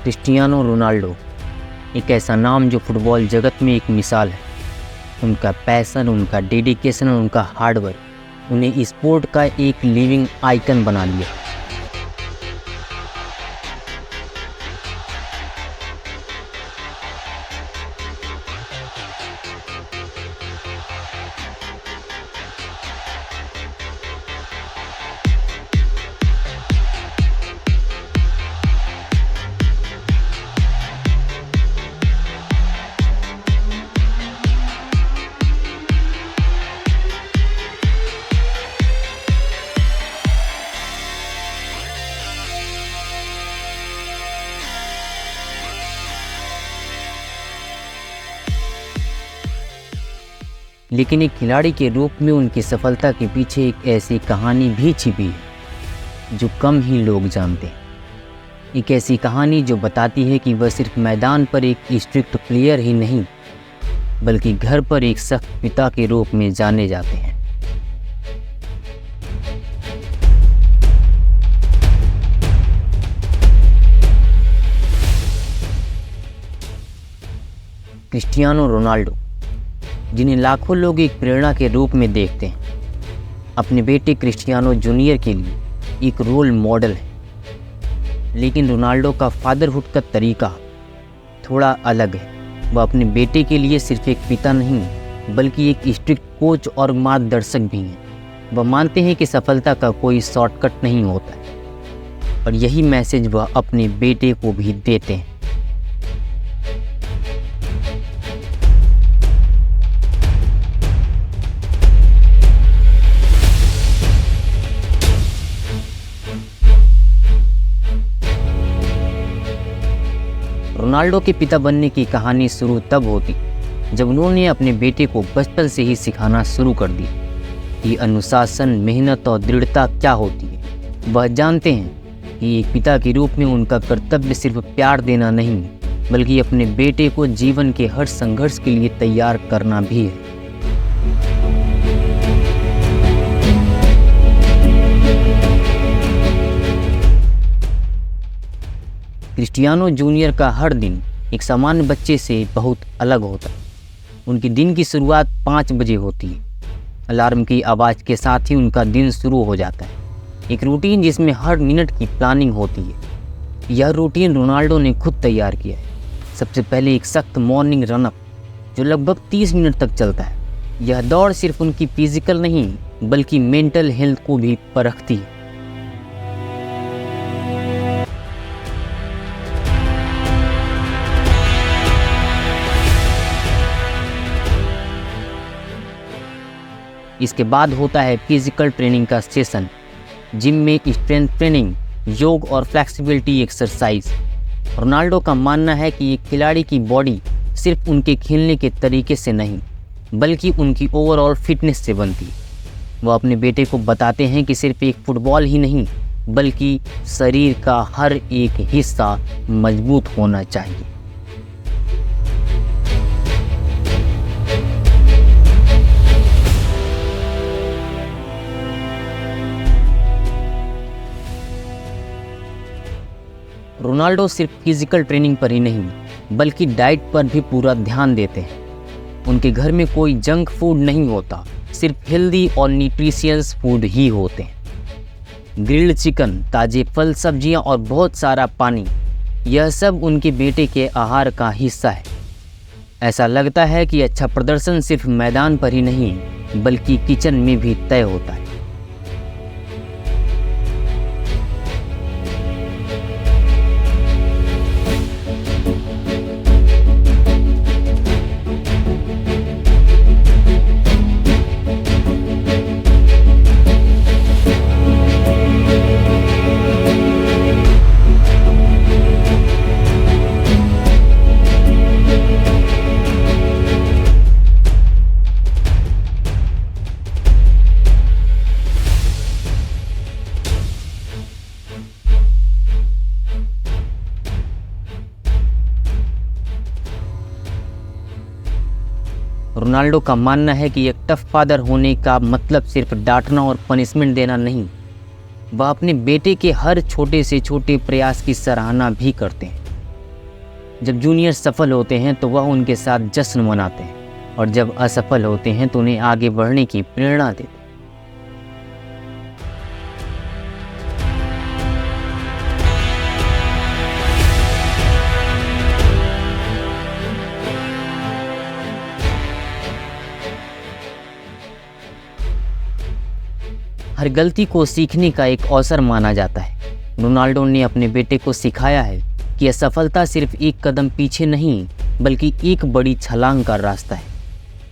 Cristiano Ronaldo एक ऐसा नाम जो फुटबॉल जगत में एक मिसाल है। उनका पैशन, उनका डेडिकेशन और उनका हार्डवर्क उन्हें स्पोर्ट का एक लिविंग आइकन बना लिया। लेकिन एक खिलाड़ी के रूप में उनकी सफलता के पीछे एक ऐसी कहानी भी छिपी है जो कम ही लोग जानते हैं। एक ऐसी कहानी जो बताती है कि वह सिर्फ मैदान पर एक स्ट्रिक्ट प्लेयर ही नहीं बल्कि घर पर एक सख्त पिता के रूप में जाने जाते हैं। क्रिस्टियानो रोनाल्डो, जिन्हें लाखों लोग एक प्रेरणा के रूप में देखते हैं, अपने बेटे क्रिस्टियानो जूनियर के लिए एक रोल मॉडल है। लेकिन रोनाल्डो का फादरहुड का तरीका थोड़ा अलग है। वह अपने बेटे के लिए सिर्फ एक पिता नहीं बल्कि एक स्ट्रिक्ट कोच और मार्गदर्शक भी हैं। वह मानते हैं कि सफलता का कोई शॉर्टकट नहीं होता है और यही मैसेज वह अपने बेटे को भी देते हैं। रोनाल्डो के पिता बनने की कहानी शुरू तब होती जब उन्होंने अपने बेटे को बचपन से ही सिखाना शुरू कर दिया कि अनुशासन, मेहनत और दृढ़ता क्या होती है। वह जानते हैं कि एक पिता के रूप में उनका कर्तव्य सिर्फ प्यार देना नहीं बल्कि अपने बेटे को जीवन के हर संघर्ष के लिए तैयार करना भी है। क्रिस्टियानो जूनियर का हर दिन एक सामान्य बच्चे से बहुत अलग होता है। उनकी दिन की शुरुआत 5 बजे होती है। अलार्म की आवाज़ के साथ ही उनका दिन शुरू हो जाता है। एक रूटीन जिसमें हर मिनट की प्लानिंग होती है। यह रूटीन रोनाल्डो ने खुद तैयार किया है। सबसे पहले एक सख्त मॉर्निंग रनअप जो लगभग 30 मिनट तक चलता है। यह दौड़ सिर्फ उनकी फिजिकल नहीं बल्कि मेंटल हेल्थ को भी परखती है। इसके बाद होता है फिजिकल ट्रेनिंग का सेशन। जिम में स्ट्रेंथ ट्रेनिंग, योग और फ्लेक्सिबिलिटी एक्सरसाइज। रोनाल्डो का मानना है कि एक खिलाड़ी की बॉडी सिर्फ उनके खेलने के तरीके से नहीं बल्कि उनकी ओवरऑल फिटनेस से बनती है। वह अपने बेटे को बताते हैं कि सिर्फ एक फुटबॉल ही नहीं बल्कि शरीर का हर एक हिस्सा मजबूत होना चाहिए। रोनाल्डो सिर्फ फिजिकल ट्रेनिंग पर ही नहीं बल्कि डाइट पर भी पूरा ध्यान देते हैं। उनके घर में कोई जंक फूड नहीं होता, सिर्फ हेल्दी और न्यूट्रिशियस फूड ही होते हैं। ग्रिल्ड चिकन, ताजे फल, सब्जियां और बहुत सारा पानी, यह सब उनके बेटे के आहार का हिस्सा है। ऐसा लगता है कि अच्छा प्रदर्शन सिर्फ मैदान पर ही नहीं बल्कि किचन में भी तय होता है। रोनाल्डो का मानना है कि एक टफ फादर होने का मतलब सिर्फ डांटना और पनिशमेंट देना नहीं, वह अपने बेटे के हर छोटे से छोटे प्रयास की सराहना भी करते हैं। जब जूनियर सफल होते हैं तो वह उनके साथ जश्न मनाते हैं, और जब असफल होते हैं तो उन्हें आगे बढ़ने की प्रेरणा देते हैं। हर गलती को सीखने का एक अवसर माना जाता है। रोनाल्डो ने अपने बेटे को सिखाया है कि असफलता सिर्फ एक कदम पीछे नहीं बल्कि एक बड़ी छलांग का रास्ता है।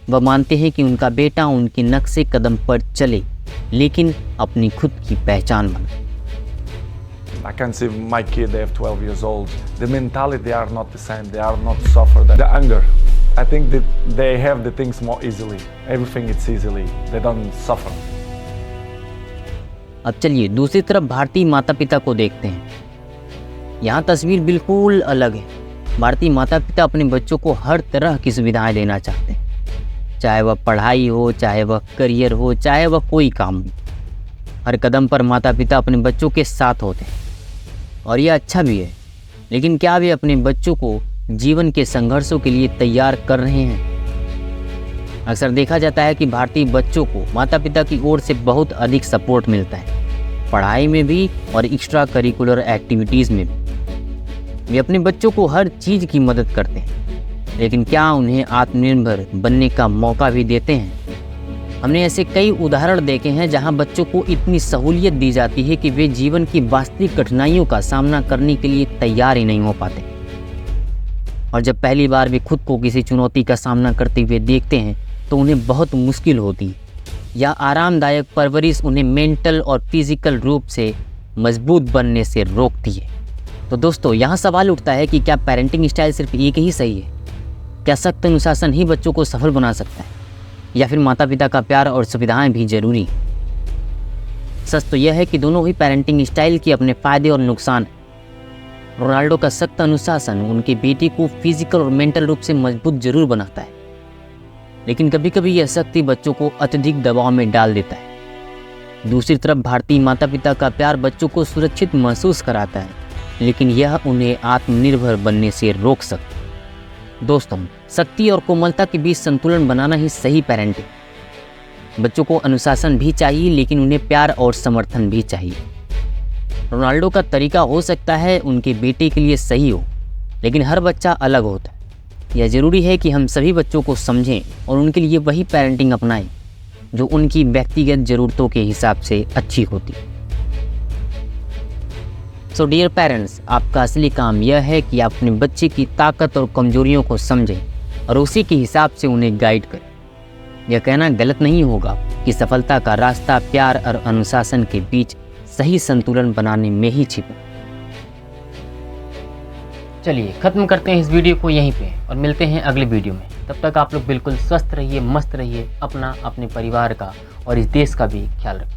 वह मानते हैं कि उनका बेटा उनके नक्शे कदम पर चले लेकिन अपनी खुद की पहचान बनाए। I can see my kid, they have 12 years old. The mentality, they are not the same. They are not suffer. The anger, I think that they have the things more easily. Everything it's easily. They don't suffer. अब चलिए दूसरी तरफ भारतीय माता पिता को देखते हैं। यहाँ तस्वीर बिल्कुल अलग है। भारतीय माता पिता अपने बच्चों को हर तरह की सुविधाएं देना चाहते हैं, चाहे वह पढ़ाई हो, चाहे वह करियर हो, चाहे वह कोई काम हो। हर कदम पर माता पिता अपने बच्चों के साथ होते हैं और यह अच्छा भी है। लेकिन क्या वे अपने बच्चों को जीवन के संघर्षों के लिए तैयार कर रहे हैं? अक्सर देखा जाता है कि भारतीय बच्चों को माता पिता की ओर से बहुत अधिक सपोर्ट मिलता है, पढ़ाई में भी और एक्स्ट्रा करिकुलर एक्टिविटीज़ में भी। वे अपने बच्चों को हर चीज़ की मदद करते हैं, लेकिन क्या उन्हें आत्मनिर्भर बनने का मौका भी देते हैं? हमने ऐसे कई उदाहरण देखे हैं जहां बच्चों को इतनी सहूलियत दी जाती है कि वे जीवन की वास्तविक कठिनाइयों का सामना करने के लिए तैयार ही नहीं हो पाते, और जब पहली बार वे खुद को किसी चुनौती का सामना करते हुए देखते हैं तो उन्हें बहुत मुश्किल होती है, या आरामदायक परवरिश उन्हें मेंटल और फिजिकल रूप से मजबूत बनने से रोकती है। तो दोस्तों, यहाँ सवाल उठता है कि क्या पेरेंटिंग स्टाइल सिर्फ एक ही सही है? क्या सख्त अनुशासन ही बच्चों को सफल बना सकता है, या फिर माता पिता का प्यार और सुविधाएं भी जरूरी हैं? सच तो यह है कि दोनों ही पेरेंटिंग स्टाइल के अपने फ़ायदे और नुकसान हैं। रोनाल्डो का सख्त अनुशासन उनके बेटे को फिजिकल और मेंटल रूप से मजबूत जरूर बनाता है, लेकिन कभी कभी यह सख्ती बच्चों को अत्यधिक दबाव में डाल देता है। दूसरी तरफ भारतीय माता पिता का प्यार बच्चों को सुरक्षित महसूस कराता है, लेकिन यह उन्हें आत्मनिर्भर बनने से रोक सकता है। दोस्तों, शक्ति और कोमलता के बीच संतुलन बनाना ही सही पेरेंटिंग। बच्चों को अनुशासन भी चाहिए, लेकिन उन्हें प्यार और समर्थन भी चाहिए। रोनाल्डो का तरीका हो सकता है उनके बेटे के लिए सही हो, लेकिन हर बच्चा अलग होता है। यह ज़रूरी है कि हम सभी बच्चों को समझें और उनके लिए वही पेरेंटिंग अपनाएं जो उनकी व्यक्तिगत ज़रूरतों के हिसाब से अच्छी होती है। सो डियर पेरेंट्स, आपका असली काम यह है कि आप अपने बच्चे की ताकत और कमजोरियों को समझें और उसी के हिसाब से उन्हें गाइड करें। यह कहना गलत नहीं होगा कि सफलता का रास्ता प्यार और अनुशासन के बीच सही संतुलन बनाने में ही छिपा। चलिए ख़त्म करते हैं इस वीडियो को यहीं पे और मिलते हैं अगले वीडियो में। तब तक आप लोग बिल्कुल स्वस्थ रहिए, मस्त रहिए, अपना, अपने परिवार का और इस देश का भी ख्याल रखिए।